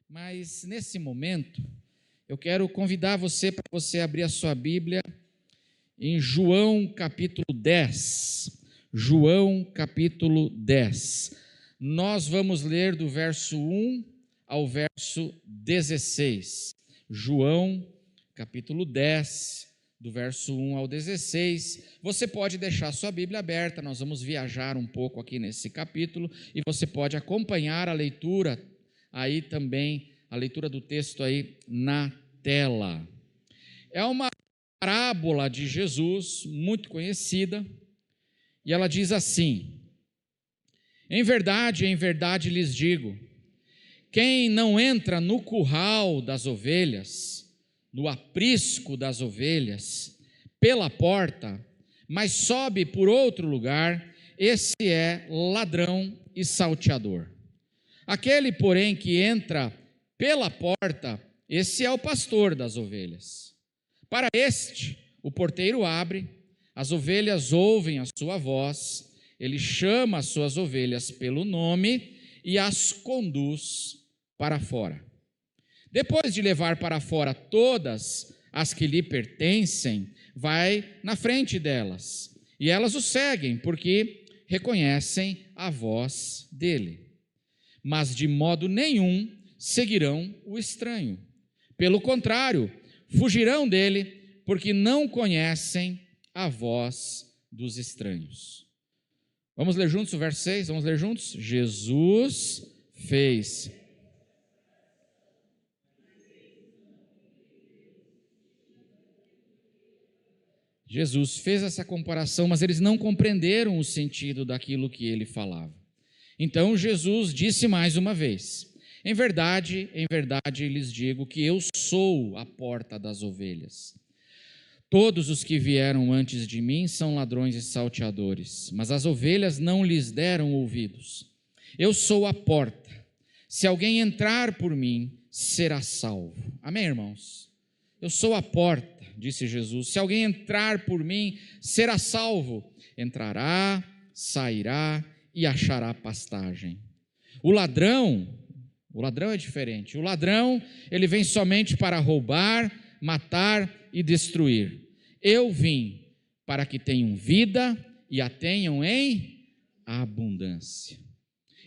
Mas nesse momento, eu quero convidar você para você abrir a sua Bíblia em João capítulo 10. João capítulo 10. Nós vamos ler do verso 1 ao verso 16. João capítulo 10, do verso 1 ao 16. Você pode deixar sua Bíblia aberta, nós vamos viajar um pouco aqui nesse capítulo e você pode acompanhar a leitura aí também, a leitura do texto aí na tela. É uma parábola de Jesus muito conhecida e ela diz assim: em verdade lhes digo, quem não entra no curral das ovelhas, no aprisco das ovelhas, pela porta, mas sobe por outro lugar, esse é ladrão e salteador. Aquele, porém, que entra pela porta, esse é o pastor das ovelhas. Para este, o porteiro abre, as ovelhas ouvem a sua voz, ele chama as suas ovelhas pelo nome e as conduz para fora. Depois de levar para fora todas as que lhe pertencem, vai na frente delas, e elas o seguem, porque reconhecem a voz dele. Mas de modo nenhum seguirão o estranho. Pelo contrário, fugirão dele, porque não conhecem a voz dos estranhos. Vamos ler juntos o verso 6? Vamos ler juntos? Jesus fez. Jesus fez essa comparação, mas eles não compreenderam o sentido daquilo que ele falava. Então Jesus disse mais uma vez: em verdade lhes digo que eu sou a porta das ovelhas. Todos os que vieram antes de mim são ladrões e salteadores, mas as ovelhas não lhes deram ouvidos. Eu sou a porta. Se alguém entrar por mim, será salvo. Amém, irmãos? Eu sou a porta, disse Jesus. Se alguém entrar por mim, será salvo. Entrará, sairá e achará pastagem. O ladrão é diferente. O ladrão, ele vem somente para roubar, matar e destruir. Eu vim para que tenham vida e a tenham em abundância.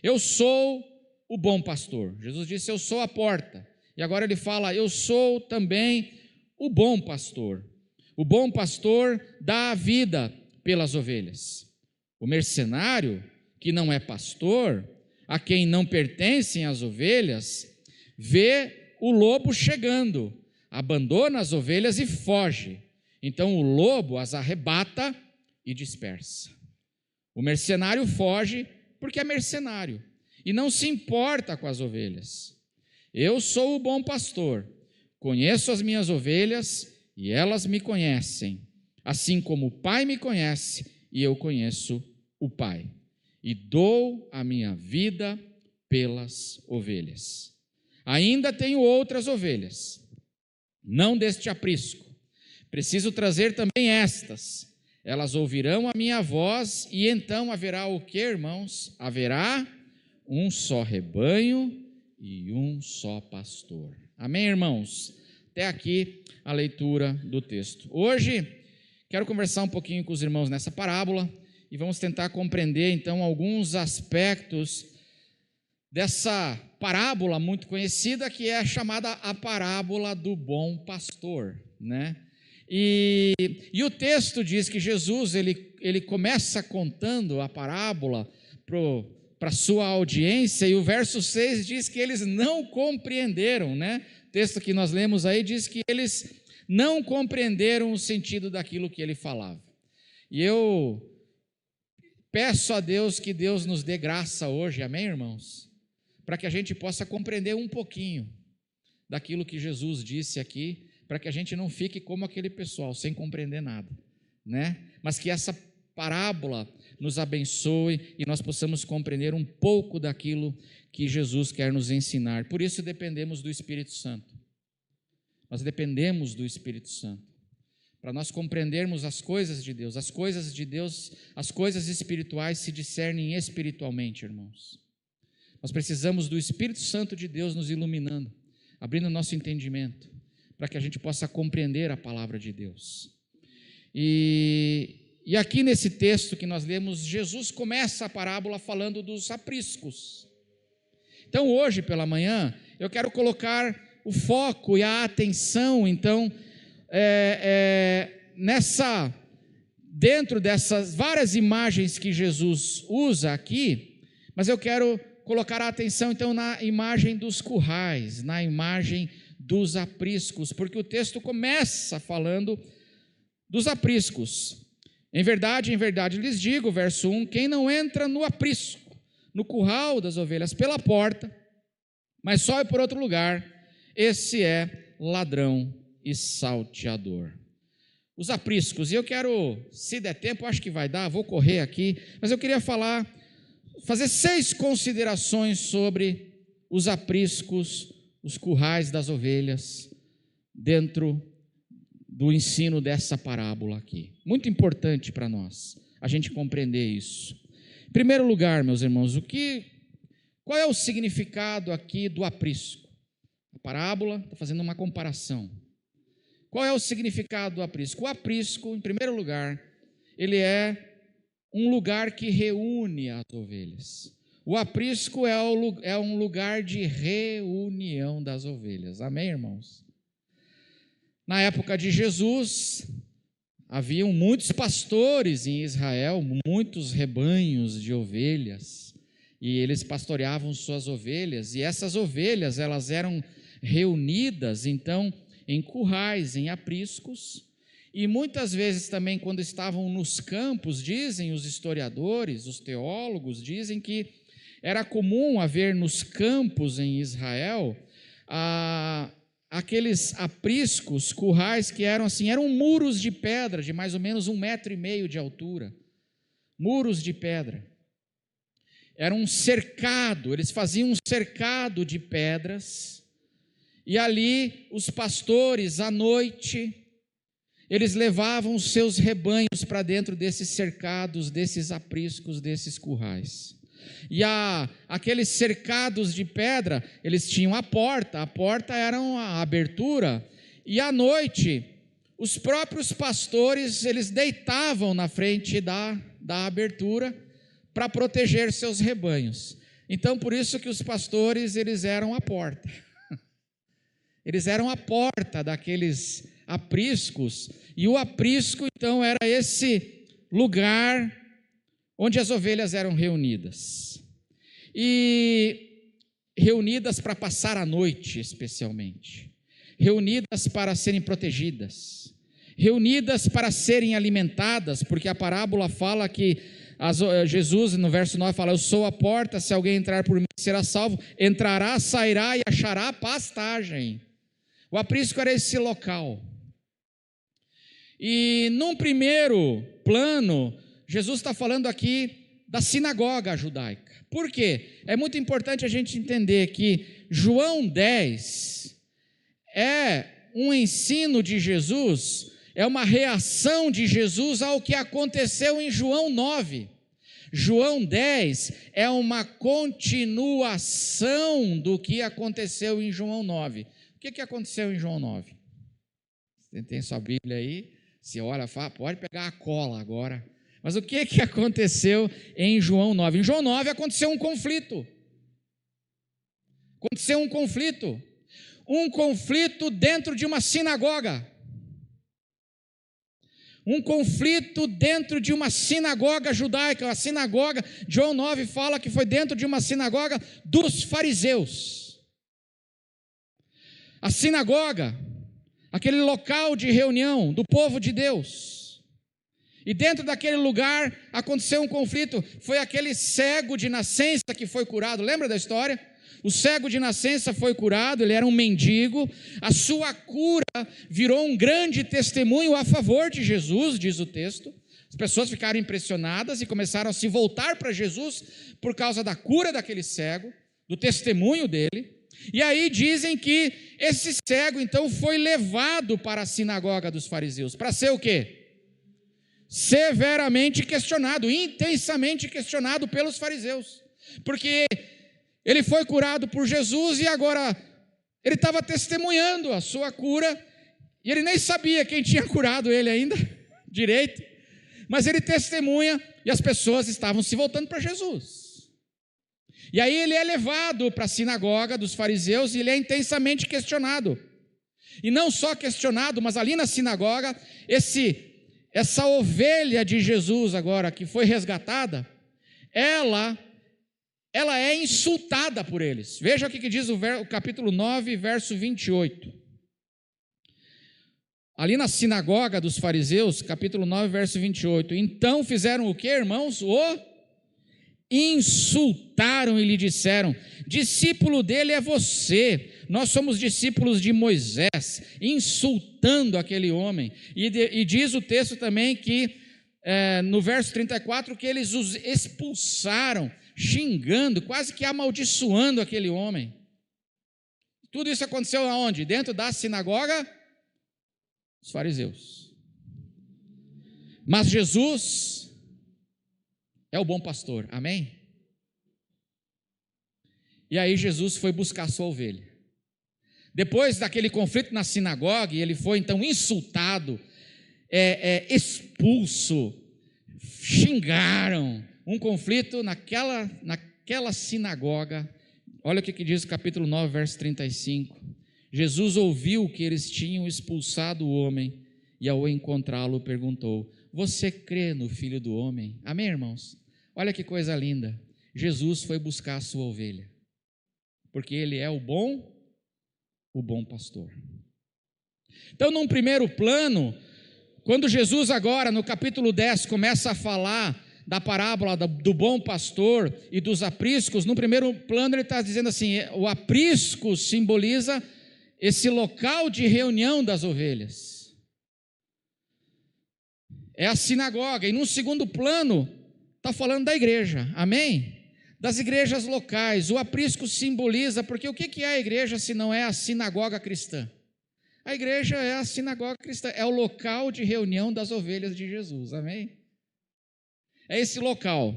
Eu sou o bom pastor. Jesus disse: eu sou a porta. E agora ele fala: eu sou também o bom pastor. O bom pastor dá a vida pelas ovelhas. O mercenário, que não é pastor, a quem não pertencem as ovelhas, vê o lobo chegando, abandona as ovelhas e foge. Então o lobo as arrebata e dispersa. O mercenário foge porque é mercenário e não se importa com as ovelhas. Eu sou o bom pastor, conheço as minhas ovelhas e elas me conhecem, assim como o Pai me conhece e eu conheço o Pai. E dou a minha vida pelas ovelhas. Ainda tenho outras ovelhas, não deste aprisco. Preciso trazer também estas. Elas ouvirão a minha voz e então haverá o que, irmãos? Haverá um só rebanho e um só pastor. Amém, irmãos? Até aqui a leitura do texto. Hoje quero conversar um pouquinho com os irmãos nessa parábola e vamos tentar compreender, então, alguns aspectos dessa parábola muito conhecida, que é chamada a parábola do bom pastor, né? E o texto diz que Jesus, ele começa contando a parábola para a sua audiência, e o verso 6 diz que eles não compreenderam, né? O texto que nós lemos aí diz que eles não compreenderam o sentido daquilo que ele falava. E eu peço a Deus que Deus nos dê graça hoje, amém, irmãos? Para que a gente possa compreender um pouquinho daquilo que Jesus disse aqui, para que a gente não fique como aquele pessoal, sem compreender nada, né? Mas que essa parábola nos abençoe e nós possamos compreender um pouco daquilo que Jesus quer nos ensinar. Por isso dependemos do Espírito Santo. Nós dependemos do Espírito Santo. Para nós compreendermos as coisas de Deus, as coisas espirituais se discernem espiritualmente, irmãos. Nós precisamos do Espírito Santo de Deus nos iluminando, abrindo o nosso entendimento, para que a gente possa compreender a palavra de Deus. E aqui nesse texto que nós lemos, Jesus começa a parábola falando dos apriscos. Então hoje pela manhã, eu quero colocar o foco e a atenção, então, dentro dessas várias imagens que Jesus usa aqui, mas eu quero colocar a atenção então na imagem dos currais, na imagem dos apriscos, porque o texto começa falando dos apriscos. Em verdade, lhes digo, verso 1, quem não entra no aprisco, no curral das ovelhas pela porta, mas sobe por outro lugar, esse é ladrão e salteador. Os apriscos, e eu quero, se der tempo, acho que vai dar, vou correr aqui, mas eu queria fazer 6 considerações sobre os apriscos, os currais das ovelhas, dentro do ensino dessa parábola aqui. Muito importante para nós, a gente compreender isso. Em primeiro lugar, meus irmãos, qual é o significado aqui do aprisco? A parábola está fazendo uma comparação. Qual é o significado do aprisco? O aprisco, em primeiro lugar, ele é um lugar que reúne as ovelhas. O aprisco é um lugar de reunião das ovelhas. Amém, irmãos? Na época de Jesus, haviam muitos pastores em Israel, muitos rebanhos de ovelhas, e eles pastoreavam suas ovelhas, e essas ovelhas, elas eram reunidas, então, em currais, em apriscos, e muitas vezes também quando estavam nos campos, dizem os historiadores, os teólogos, dizem que era comum haver nos campos em Israel, aqueles apriscos, currais que eram assim, eram muros de pedra de mais ou menos 1,5 metro de altura, muros de pedra, era um cercado, eles faziam um cercado de pedras, e ali os pastores à noite, eles levavam os seus rebanhos para dentro desses cercados, desses apriscos, desses currais. E aqueles cercados de pedra, eles tinham a porta era a abertura, e à noite, os próprios pastores, eles deitavam na frente da abertura para proteger seus rebanhos. Então, por isso que os pastores, eles eram a porta. Eles eram a porta daqueles apriscos, e o aprisco, então, era esse lugar onde as ovelhas eram reunidas. E reunidas para passar a noite, especialmente. Reunidas para serem protegidas. Reunidas para serem alimentadas, porque a parábola fala que Jesus, no verso 9, fala: eu sou a porta, se alguém entrar por mim será salvo, entrará, sairá e achará pastagem. O aprisco era esse local. E num primeiro plano, Jesus está falando aqui da sinagoga judaica. Por quê? É muito importante a gente entender que João 10 é um ensino de Jesus, é uma reação de Jesus ao que aconteceu em João 9. João 10 é uma continuação do que aconteceu em João 9. O que aconteceu em João 9? Você tem sua Bíblia aí? Você olha, fala, pode pegar a cola agora. Mas o que aconteceu em João 9? Em João 9 aconteceu um conflito. Aconteceu um conflito. Um conflito dentro de uma sinagoga. Um conflito dentro de uma sinagoga judaica. A sinagoga, João 9 fala que foi dentro de uma sinagoga dos fariseus. A sinagoga, aquele local de reunião do povo de Deus. E dentro daquele lugar aconteceu um conflito. Foi aquele cego de nascença que foi curado. Lembra da história? O cego de nascença foi curado, ele era um mendigo. A sua cura virou um grande testemunho a favor de Jesus, diz o texto. As pessoas ficaram impressionadas e começaram a se voltar para Jesus por causa da cura daquele cego, do testemunho dele. E aí dizem que esse cego então foi levado para a sinagoga dos fariseus. Para ser o quê? Severamente questionado, intensamente questionado pelos fariseus. Porque Ele foi curado por Jesus e agora ele estava testemunhando a sua cura, e ele nem sabia quem tinha curado ele ainda direito, mas ele testemunha e as pessoas estavam se voltando para Jesus. E aí ele é levado para a sinagoga dos fariseus e ele é intensamente questionado. E não só questionado, mas ali na sinagoga, essa ovelha de Jesus agora que foi resgatada, ela é insultada por eles. Veja o que diz o capítulo 9, verso 28. Ali na sinagoga dos fariseus, capítulo 9, verso 28. Então fizeram o que, irmãos? Insultaram e lhe disseram: discípulo dele é você, nós somos discípulos de Moisés, insultando aquele homem. E diz o texto também que, no verso 34, que eles os expulsaram, xingando, quase que amaldiçoando aquele homem. Tudo isso aconteceu aonde? Dentro da sinagoga dos fariseus. Mas Jesus é o bom pastor, amém? E aí Jesus foi buscar a sua ovelha. Depois daquele conflito na sinagoga, ele foi então insultado, expulso, xingaram, um conflito naquela sinagoga. Olha o que diz o capítulo 9, verso 35. Jesus ouviu que eles tinham expulsado o homem e ao encontrá-lo perguntou: você crê no Filho do Homem? Amém, irmãos? Olha que coisa linda. Jesus foi buscar a sua ovelha, porque ele é o bom pastor. Então, num primeiro plano, quando Jesus agora no capítulo 10 começa a falar da parábola do bom pastor e dos apriscos, no primeiro plano ele está dizendo assim: o aprisco simboliza esse local de reunião das ovelhas, é a sinagoga. E num segundo plano está falando da igreja, amém? Das igrejas locais. O aprisco simboliza, porque o que é a igreja se não é a sinagoga cristã? A igreja é a sinagoga cristã, é o local de reunião das ovelhas de Jesus, amém? É esse local.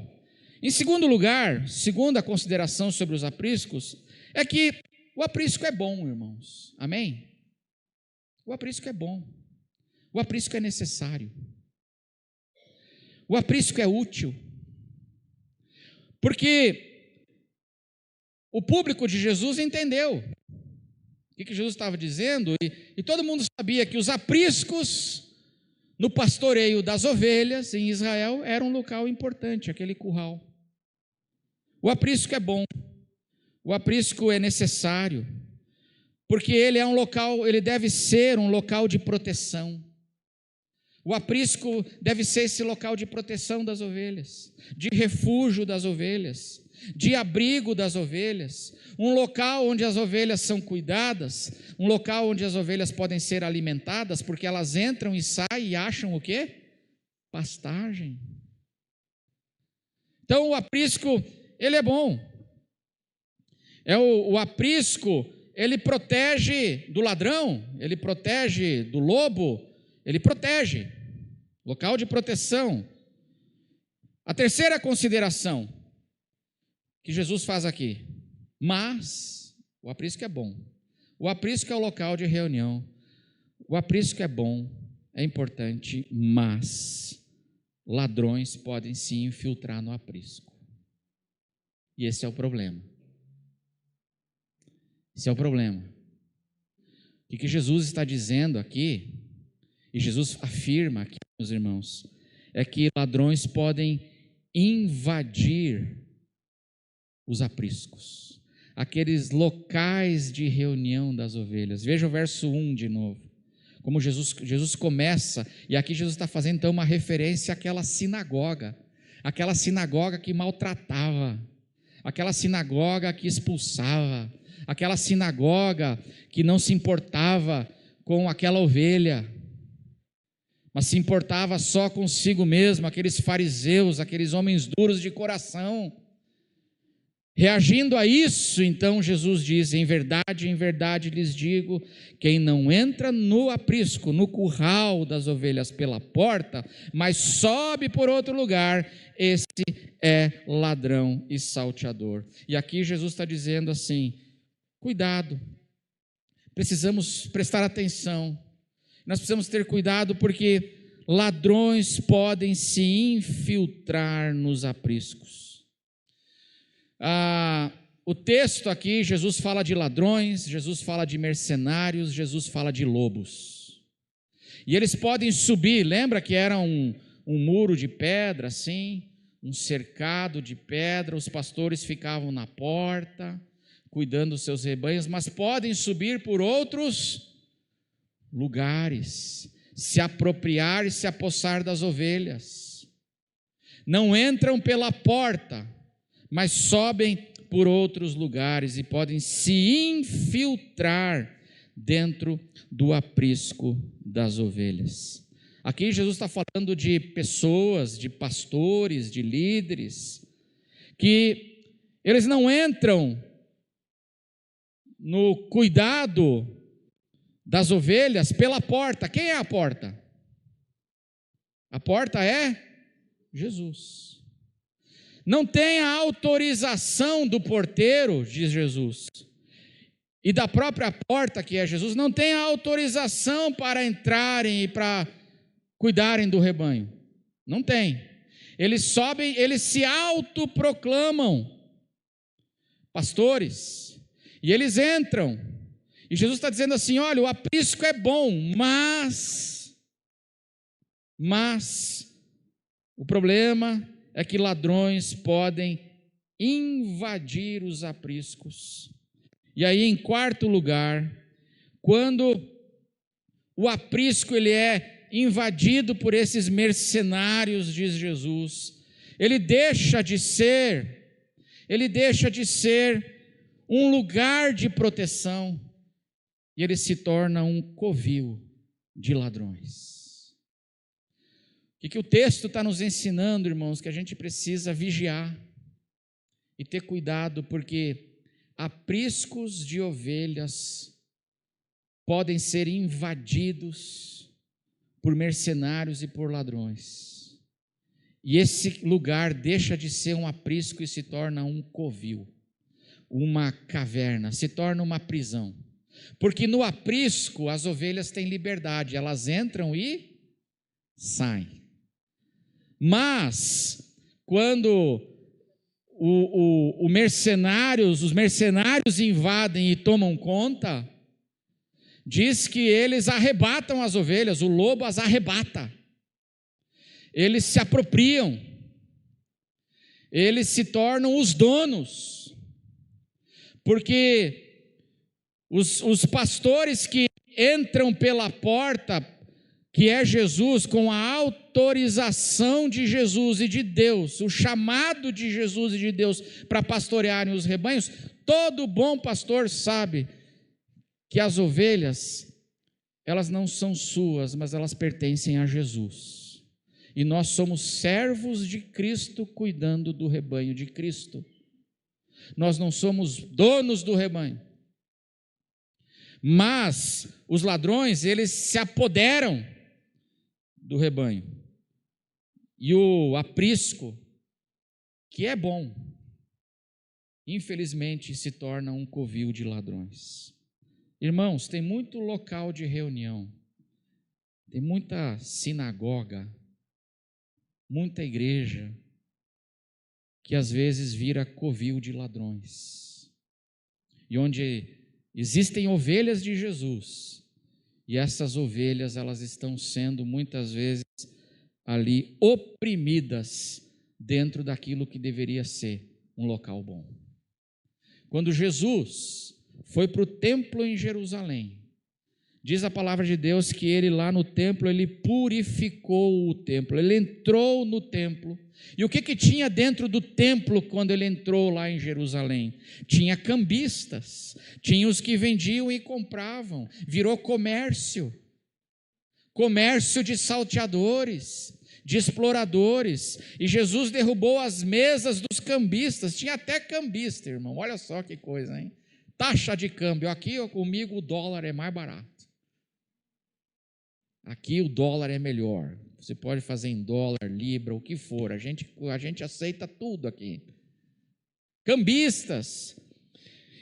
Em segundo lugar, segunda consideração sobre os apriscos, é que o aprisco é bom, irmãos, amém? O aprisco é bom, o aprisco é necessário, o aprisco é útil, porque o público de Jesus entendeu o que Jesus estava dizendo, e todo mundo sabia que os apriscos no pastoreio das ovelhas em Israel era um local importante, aquele curral. O aprisco é bom, o aprisco é necessário, porque ele é um local, ele deve ser um local de proteção. O aprisco deve ser esse local de proteção das ovelhas, de refúgio das ovelhas, de abrigo das ovelhas, um local onde as ovelhas são cuidadas, um local onde as ovelhas podem ser alimentadas, porque elas entram e saem e acham o quê? Pastagem. Então o aprisco, ele é bom. O aprisco, ele protege do ladrão, ele protege do lobo, ele protege, local de proteção. A terceira consideração que Jesus faz aqui: mas o aprisco é bom, o aprisco é o local de reunião, o aprisco é bom, é importante, mas ladrões podem se infiltrar no aprisco, e esse é o problema. Esse é o problema. O que Jesus está dizendo aqui, e Jesus afirma aqui, meus irmãos, é que ladrões podem invadir os apriscos, aqueles locais de reunião das ovelhas. Veja o verso 1 de novo, como Jesus começa, e aqui Jesus está fazendo então uma referência àquela sinagoga que maltratava, aquela sinagoga que expulsava, aquela sinagoga que não se importava com aquela ovelha, mas se importava só consigo mesmo, aqueles fariseus, aqueles homens duros de coração. Reagindo a isso, então Jesus diz: em verdade lhes digo, quem não entra no aprisco, no curral das ovelhas pela porta, mas sobe por outro lugar, esse é ladrão e salteador. E aqui Jesus está dizendo assim: cuidado, precisamos prestar atenção, nós precisamos ter cuidado porque ladrões podem se infiltrar nos apriscos. O texto aqui, Jesus fala de ladrões, Jesus fala de mercenários, Jesus fala de lobos. E eles podem subir, lembra que era um muro de pedra assim, um cercado de pedra, os pastores ficavam na porta, cuidando dos seus rebanhos, mas podem subir por outros lugares, se apropriar e se apossar das ovelhas. Não entram pela porta, mas sobem por outros lugares e podem se infiltrar dentro do aprisco das ovelhas. Aqui Jesus está falando de pessoas, de pastores, de líderes, que eles não entram no cuidado das ovelhas pela porta. Quem é a porta? A porta é Jesus. Não tem a autorização do porteiro, diz Jesus, e da própria porta que é Jesus, não tem a autorização para entrarem e para cuidarem do rebanho. Não tem. Eles sobem, eles se autoproclamam pastores, e eles entram. E Jesus está dizendo assim: olha, o aprisco é bom, mas o problema é que ladrões podem invadir os apriscos. E aí, em quarto lugar, quando o aprisco ele é invadido por esses mercenários, diz Jesus, ele deixa de ser um lugar de proteção e ele se torna um covil de ladrões. O que o texto está nos ensinando, irmãos? Que a gente precisa vigiar e ter cuidado, porque apriscos de ovelhas podem ser invadidos por mercenários e por ladrões. E esse lugar deixa de ser um aprisco e se torna um covil, uma caverna, se torna uma prisão. Porque no aprisco as ovelhas têm liberdade, elas entram e saem. Mas quando os mercenários invadem e tomam conta, diz que eles arrebatam as ovelhas, o lobo as arrebata, eles se apropriam, eles se tornam os donos, porque os pastores que entram pela porta, que é Jesus, com a autorização de Jesus e de Deus, o chamado de Jesus e de Deus para pastorearem os rebanhos, todo bom pastor sabe que as ovelhas, elas não são suas, mas elas pertencem a Jesus. E nós somos servos de Cristo cuidando do rebanho de Cristo. Nós não somos donos do rebanho. Mas os ladrões, eles se apoderam do rebanho. E o aprisco, que é bom, infelizmente se torna um covil de ladrões. Irmãos, tem muito local de reunião, tem muita sinagoga, muita igreja, que às vezes vira covil de ladrões, e onde existem ovelhas de Jesus, e essas ovelhas elas estão sendo muitas vezes ali oprimidas dentro daquilo que deveria ser um local bom. Quando Jesus foi para o templo em Jerusalém, diz a palavra de Deus que ele lá no templo, ele purificou o templo, ele entrou no templo. E o que tinha dentro do templo quando ele entrou lá em Jerusalém? Tinha cambistas, tinha os que vendiam e compravam, virou comércio de salteadores, de exploradores, e Jesus derrubou as mesas dos cambistas, tinha até cambista, irmão, olha só que coisa, hein? Taxa de câmbio, aqui comigo o dólar é mais barato, aqui o dólar é melhor, você pode fazer em dólar, libra, o que for, a gente aceita tudo aqui. Cambistas,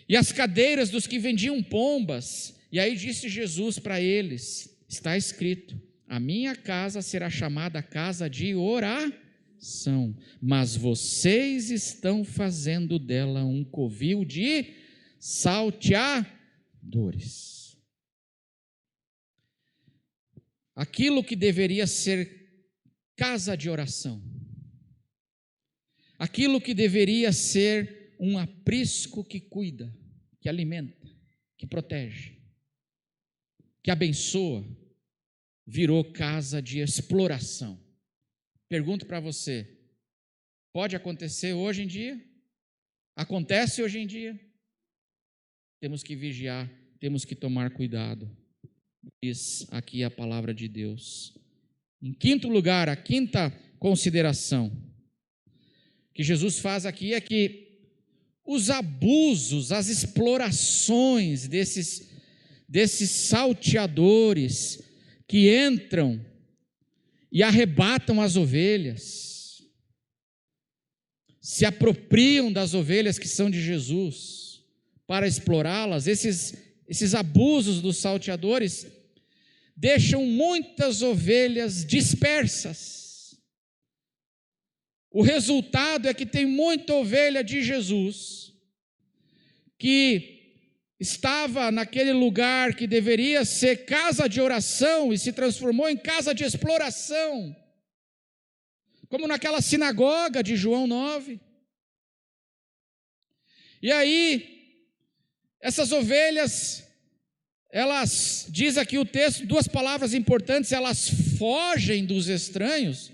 e as cadeiras dos que vendiam pombas. E aí disse Jesus para eles: está escrito, a minha casa será chamada casa de oração, mas vocês estão fazendo dela um covil de salteadores. Aquilo que deveria ser casa de oração, aquilo que deveria ser um aprisco que cuida, que alimenta, que protege, que abençoa, virou casa de exploração. Pergunto para você, pode acontecer hoje em dia? Acontece hoje em dia? Temos que vigiar, temos que tomar cuidado. Diz aqui a palavra de Deus. Em quinto lugar, a quinta consideração que Jesus faz aqui é que os abusos, as explorações desses salteadores que entram e arrebatam as ovelhas, se apropriam das ovelhas que são de Jesus para explorá-las, esses abusos dos salteadores deixam muitas ovelhas dispersas. O resultado é que tem muita ovelha de Jesus que estava naquele lugar que deveria ser casa de oração e se transformou em casa de exploração, como naquela sinagoga de João 9. E aí, essas ovelhas, elas, diz aqui o texto, duas palavras importantes, elas fogem dos estranhos,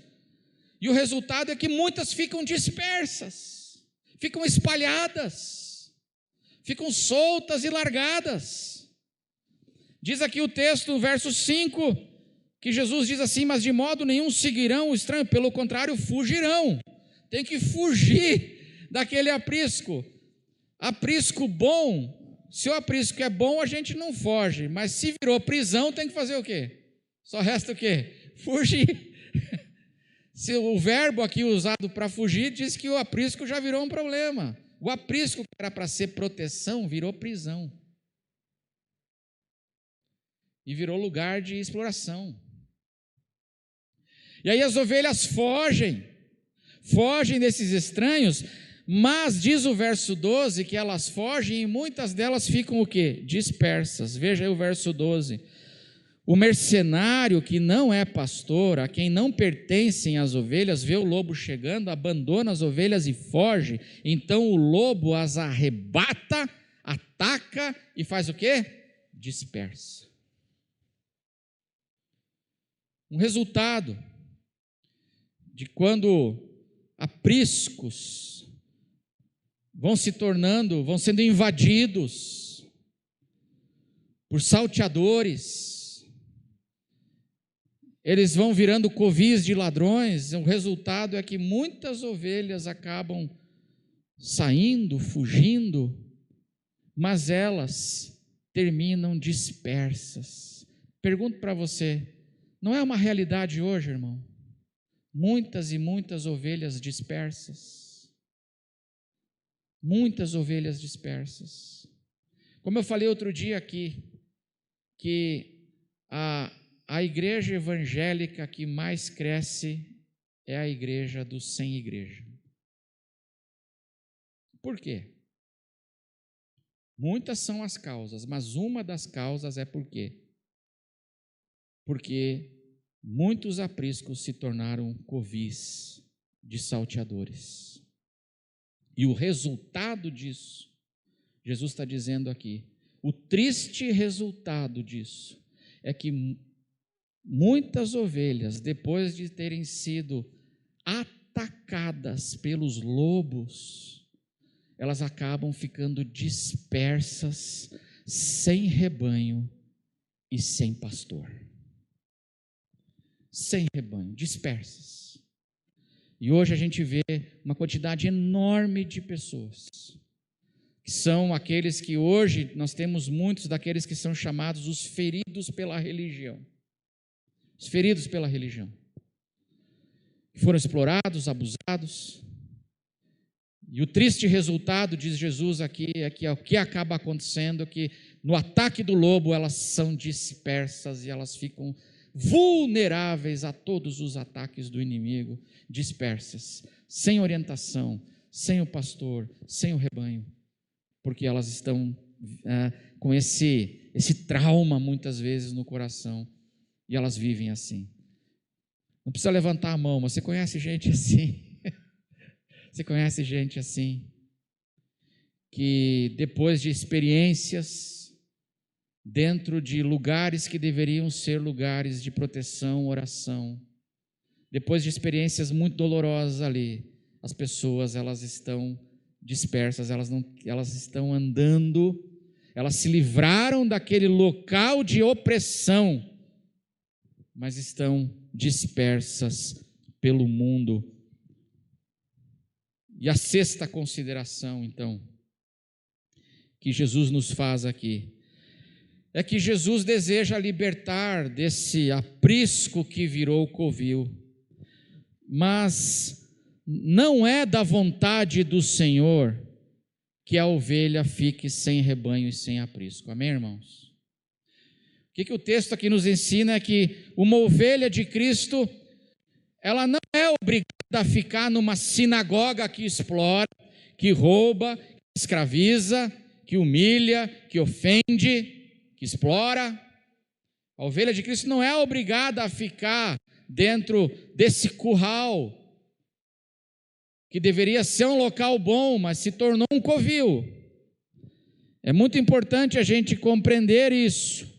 e o resultado é que muitas ficam dispersas, ficam espalhadas, ficam soltas e largadas. Diz aqui o texto, no verso 5, que Jesus diz assim: mas de modo nenhum seguirão o estranho, pelo contrário, fugirão. Tem que fugir daquele aprisco. Aprisco bom. Se o aprisco é bom, a gente não foge, mas se virou prisão, tem que fazer o quê? Só resta o quê? Fugir. Se o verbo aqui usado para fugir diz que o aprisco já virou um problema. O aprisco que era para ser proteção virou prisão. E virou lugar de exploração. E aí as ovelhas fogem desses estranhos. Mas diz o verso 12 que elas fogem e muitas delas ficam o quê? Dispersas. Veja aí o verso 12. O mercenário que não é pastor, a quem não pertencem as ovelhas, vê o lobo chegando, abandona as ovelhas e foge. Então o lobo as arrebata, ataca e faz o quê? Dispersa. Um resultado de quando apriscos vão sendo invadidos por salteadores, eles vão virando covis de ladrões. O resultado é que muitas ovelhas acabam saindo, fugindo, mas elas terminam dispersas. Pergunto para você, não é uma realidade hoje, irmão? Muitas e muitas ovelhas dispersas. Muitas ovelhas dispersas. Como eu falei outro dia aqui, que a igreja evangélica que mais cresce é a igreja dos sem igreja. Por quê? Muitas são as causas, mas uma das causas é por quê? Porque muitos apriscos se tornaram covis de salteadores. E o resultado disso, Jesus está dizendo aqui, o triste resultado disso é que muitas ovelhas, depois de terem sido atacadas pelos lobos, elas acabam ficando dispersas, sem rebanho e sem pastor. Sem rebanho, dispersas. E hoje a gente vê uma quantidade enorme de pessoas, que são aqueles que hoje, nós temos muitos daqueles que são chamados os feridos pela religião. Os feridos pela religião. que foram explorados, abusados. E o triste resultado, diz Jesus aqui, é que o que acaba acontecendo é que no ataque do lobo elas são dispersas e elas ficam vulneráveis a todos os ataques do inimigo, dispersas, sem orientação, sem o pastor, sem o rebanho, porque elas estão com esse trauma muitas vezes no coração e elas vivem assim. Não precisa levantar a mão, mas você conhece gente assim? Você conhece gente assim, que depois de experiências, dentro de lugares que deveriam ser lugares de proteção, oração, depois de experiências muito dolorosas ali, as pessoas elas estão dispersas, elas estão andando, elas se livraram daquele local de opressão, mas estão dispersas pelo mundo. E a sexta consideração, então, que Jesus nos faz aqui, é que Jesus deseja libertar desse aprisco que virou covil, mas não é da vontade do Senhor que a ovelha fique sem rebanho e sem aprisco. Amém, irmãos? O que o texto aqui nos ensina é que uma ovelha de Cristo, ela não é obrigada a ficar numa sinagoga que explora, que rouba, que escraviza, que humilha, que ofende, que explora. A ovelha de Cristo não é obrigada a ficar dentro desse curral, que deveria ser um local bom, mas se tornou um covil. É muito importante a gente compreender isso.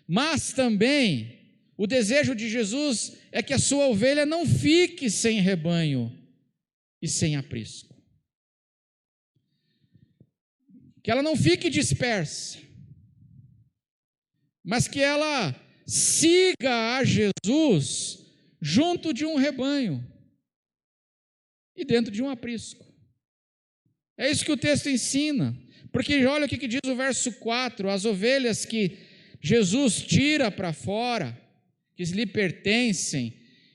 Mas também o desejo de Jesus é que a sua ovelha não fique sem rebanho e sem aprisco. Que ela não fique dispersa, mas que ela siga a Jesus junto de um rebanho e dentro de um aprisco. É isso que o texto ensina, porque olha o que diz o verso 4, as ovelhas que Jesus tira para fora, que lhe pertencem,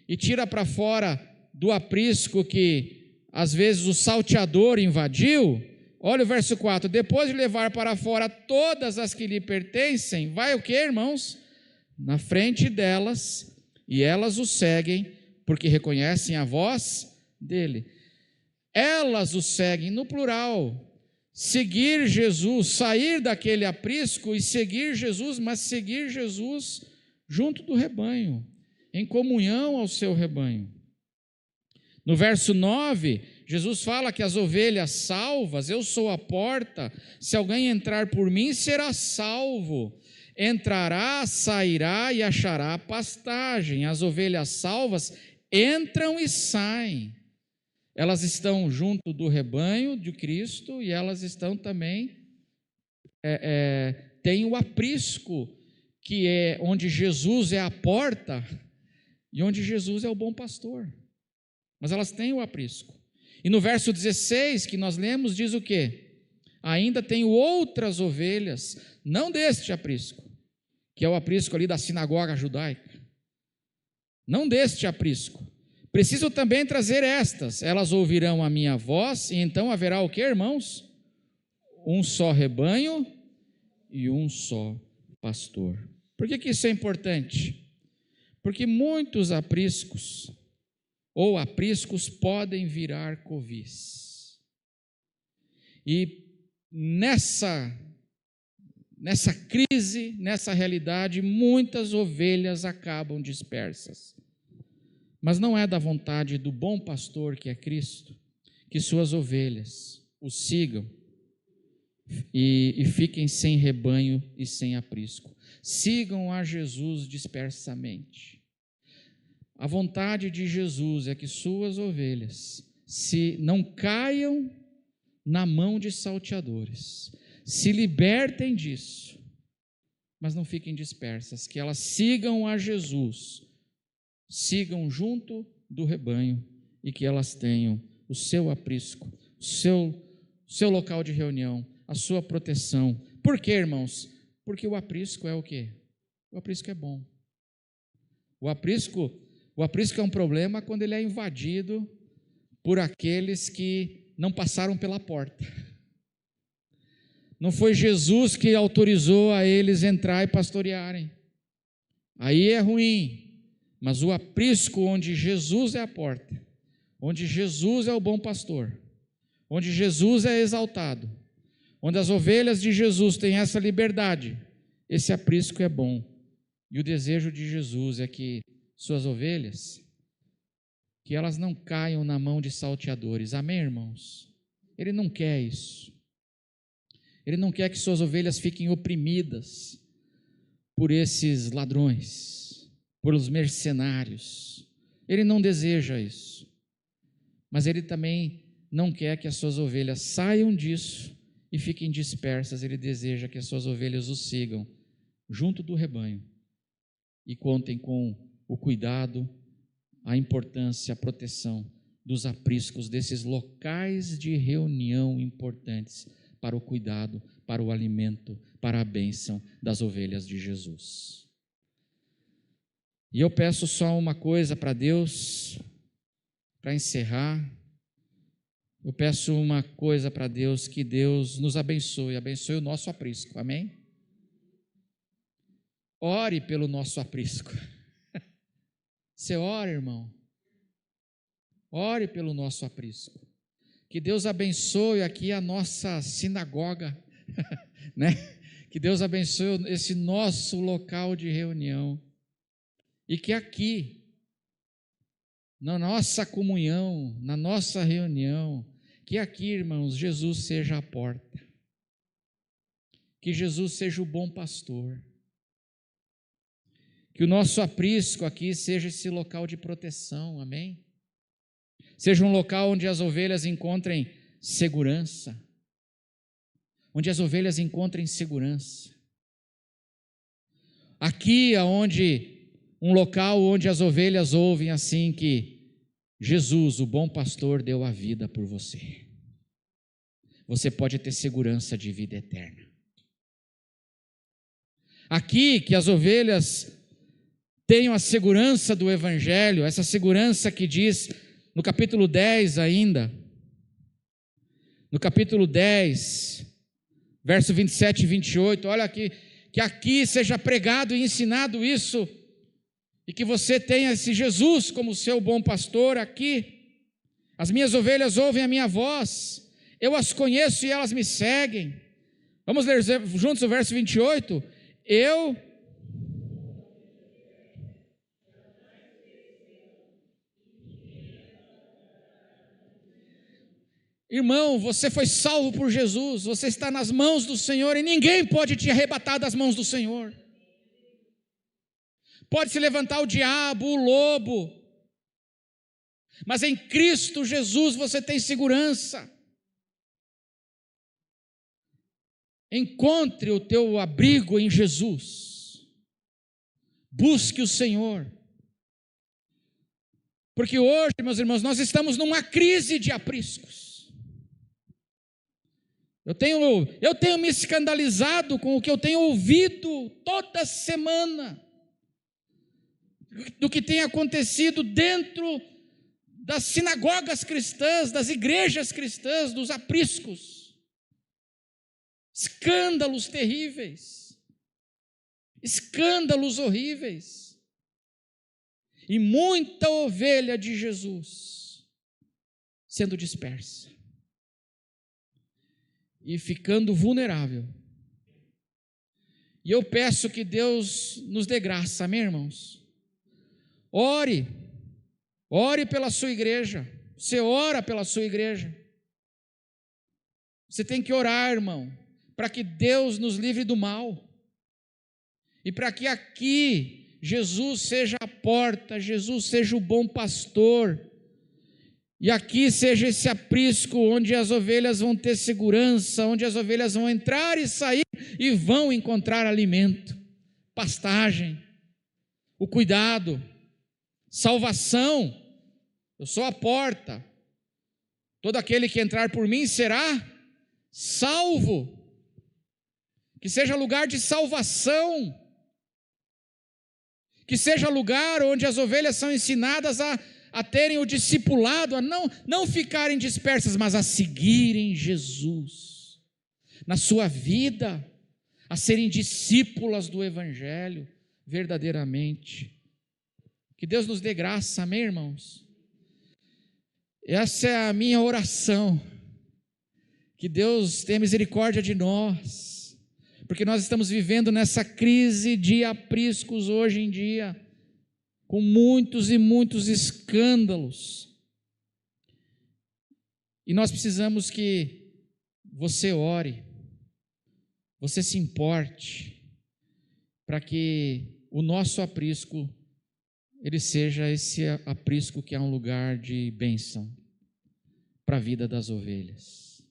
e tira para fora do aprisco que às vezes o salteador invadiu. Olha o verso 4, depois de levar para fora todas as que lhe pertencem, vai o que, irmãos? Na frente delas, e elas o seguem, porque reconhecem a voz dele. Elas o seguem, no plural. Seguir Jesus, sair daquele aprisco e seguir Jesus, mas seguir Jesus junto do rebanho, em comunhão ao seu rebanho. No verso 9, Jesus fala que as ovelhas salvas, eu sou a porta, se alguém entrar por mim, será salvo. Entrará, sairá e achará pastagem. As ovelhas salvas entram e saem. Elas estão junto do rebanho de Cristo e elas estão também, tem o aprisco, que é onde Jesus é a porta e onde Jesus é o bom pastor. Mas elas têm o aprisco. E no verso 16 que nós lemos diz o quê? Ainda tenho outras ovelhas, não deste aprisco, que é o aprisco ali da sinagoga judaica. Não deste aprisco. Preciso também trazer estas, elas ouvirão a minha voz, e então haverá o que, irmãos? Um só rebanho e um só pastor. Por que isso é importante? Porque muitos apriscos, ou apriscos, podem virar covis. E nessa crise, nessa realidade, muitas ovelhas acabam dispersas. Mas não é da vontade do bom pastor, que é Cristo, que suas ovelhas o sigam e fiquem sem rebanho e sem aprisco. Sigam a Jesus dispersamente. A vontade de Jesus é que suas ovelhas não caiam na mão de salteadores, se libertem disso, mas não fiquem dispersas, que elas sigam a Jesus, sigam junto do rebanho e que elas tenham o seu aprisco, o seu local de reunião, a sua proteção. Por quê, irmãos? Porque o aprisco é o quê? O aprisco é bom. O aprisco O aprisco é um problema quando ele é invadido por aqueles que não passaram pela porta. Não foi Jesus que autorizou a eles entrar e pastorearem. Aí é ruim, mas o aprisco onde Jesus é a porta, onde Jesus é o bom pastor, onde Jesus é exaltado, onde as ovelhas de Jesus têm essa liberdade, esse aprisco é bom. E o desejo de Jesus é que suas ovelhas, que elas não caiam na mão de salteadores. Amém, irmãos? Ele não quer isso. Ele não quer que suas ovelhas fiquem oprimidas por esses ladrões, por os mercenários. Ele não deseja isso. Mas ele também não quer que as suas ovelhas saiam disso e fiquem dispersas. Ele deseja que as suas ovelhas o sigam junto do rebanho e contem com o cuidado, a importância, a proteção dos apriscos, desses locais de reunião importantes para o cuidado, para o alimento, para a bênção das ovelhas de Jesus. E eu peço só uma coisa para Deus, para encerrar. Eu peço uma coisa para Deus, que Deus nos abençoe o nosso aprisco, amém? Ore pelo nosso aprisco. Você ora, irmão? Ore pelo nosso aprisco. Que Deus abençoe aqui a nossa sinagoga, né? Que Deus abençoe esse nosso local de reunião. E que aqui, na nossa comunhão, na nossa reunião, que aqui, irmãos, Jesus seja a porta. Que Jesus seja o bom pastor. Que o nosso aprisco aqui seja esse local de proteção, amém? Seja um local onde as ovelhas encontrem segurança. Onde as ovelhas encontrem segurança. Aqui aonde um local onde as ovelhas ouvem assim que Jesus, o bom pastor, deu a vida por você. Você pode ter segurança de vida eterna. Aqui que as ovelhas tenham a segurança do Evangelho, essa segurança que diz no capítulo 10 ainda, no capítulo 10, verso 27 e 28, olha aqui, que aqui seja pregado e ensinado isso, e que você tenha esse Jesus como seu bom pastor aqui. As minhas ovelhas ouvem a minha voz, eu as conheço e elas me seguem. Vamos ler juntos o verso 28? Irmão, você foi salvo por Jesus, você está nas mãos do Senhor e ninguém pode te arrebatar das mãos do Senhor. Pode se levantar o diabo, o lobo, mas em Cristo Jesus você tem segurança. Encontre o teu abrigo em Jesus. Busque o Senhor. Porque hoje, meus irmãos, nós estamos numa crise de apriscos. Eu tenho me escandalizado com o que eu tenho ouvido toda semana, do que tem acontecido dentro das sinagogas cristãs, das igrejas cristãs, dos apriscos. Escândalos terríveis, escândalos horríveis, e muita ovelha de Jesus sendo dispersa e ficando vulnerável. E eu peço que Deus nos dê graça, amém, irmãos? Ore pela sua igreja. Você ora pela sua igreja. Você tem que orar, irmão, para que Deus nos livre do mal, e para que aqui Jesus seja a porta, Jesus seja o bom pastor, e aqui seja esse aprisco onde as ovelhas vão ter segurança, onde as ovelhas vão entrar e sair e vão encontrar alimento, pastagem, o cuidado, salvação. Eu sou a porta, todo aquele que entrar por mim será salvo. Que seja lugar de salvação, que seja lugar onde as ovelhas são ensinadas a terem o discipulado, a não ficarem dispersas, mas a seguirem Jesus na sua vida, a serem discípulas do Evangelho verdadeiramente. Que Deus nos dê graça, amém, irmãos? Essa é a minha oração, que Deus tenha misericórdia de nós, porque nós estamos vivendo nessa crise de apriscos hoje em dia, com muitos e muitos escândalos, e nós precisamos que você ore, você se importe, para que o nosso aprisco, ele seja esse aprisco que é um lugar de bênção para a vida das ovelhas.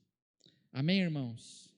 Amém, irmãos?